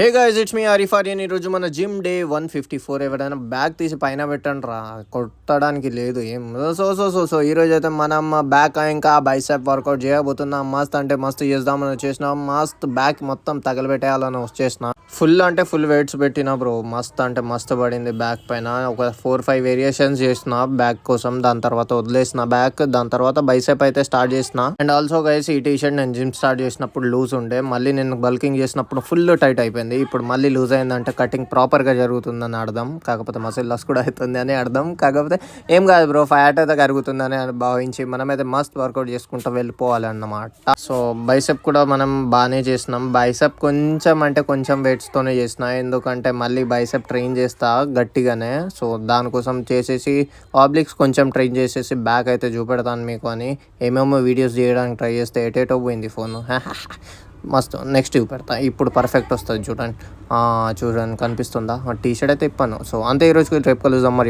Hey guys, it's me Arif Aryan. ఈరోజు మన gym day 154. ఎవరైనా బ్యాగ్ తీసి పైన పెట్టండి రా, కొట్టడానికి లేదు ఏం. సో ఈరోజు అయితే మనం బ్యాక్ ఇంకా బైసెప్ వర్కౌట్ చేయబోతున్నాం. మస్త్ అంటే మస్తు చేద్దామని వచ్చేసినాం. మస్త్ బ్యాక్ మొత్తం తగలబెట్టేయాలని వచ్చేసిన. ఫుల్ అంటే ఫుల్ వెయిట్స్ పెట్టిన బ్రో. మస్త్ అంటే మస్తు పడింది బ్యాక్ పైన. ఒక 4-5 వేరియేషన్స్ చేసిన బ్యాక్ కోసం. దాని తర్వాత వదిలేసిన బ్యాక్. దాని తర్వాత బైసెప్ అయితే స్టార్ట్ చేసిన. అండ్ ఆల్సో గైస్, ఈ టీ షర్ట్ నేను జిమ్ స్టార్ట్ చేసినప్పుడు లూజ్ ఉండే, మళ్ళీ నేను బల్కింగ్ చేసినప్పుడు ఫుల్ టైట్ అయిపోయింది. ఇప్పుడు మళ్ళీ లూజ్ అయిందంటే కటింగ్ ప్రాపర్గా జరుగుతుందని అర్థం. కాకపోతే మసిల్ లాస్ కూడా అవుతుంది అని అర్థం. కాకపోతే ఏం కాదు బ్రో, ఫ్యాట్ అయితే కరుగుతుందని భావించి మనమైతే మస్త్ వర్కౌట్ చేసుకుంటూ వెళ్ళిపోవాలన్నమాట. సో బైసెప్ కూడా మనం బాగానే చేసినాం. బైసెప్ కొంచెం అంటే కొంచెం వెయిట్స్తోనే చేసిన, ఎందుకంటే మళ్ళీ బైసెప్ ట్రైన్ చేస్తా గట్టిగానే. సో దానికోసం చేసేసి ఆబ్లిక్స్ కొంచెం ట్రైన్ చేసేసి బ్యాక్ అయితే చూపెడతాను మీకు అని. ఏమేమో వీడియోస్ చేయడానికి ట్రై చేస్తే ఎటేటో పోయింది ఫోన్. మస్తు నెక్స్ట్ చూపెడతా. ఇప్పుడు పర్ఫెక్ట్ వస్తుంది చూడండి. చూడండి కనిపిస్తుందా? టీ షర్ట్ అయితే ఇప్పాను. సో అంతే, ఈరోజుకి రేపు కలుద్దాం మరి.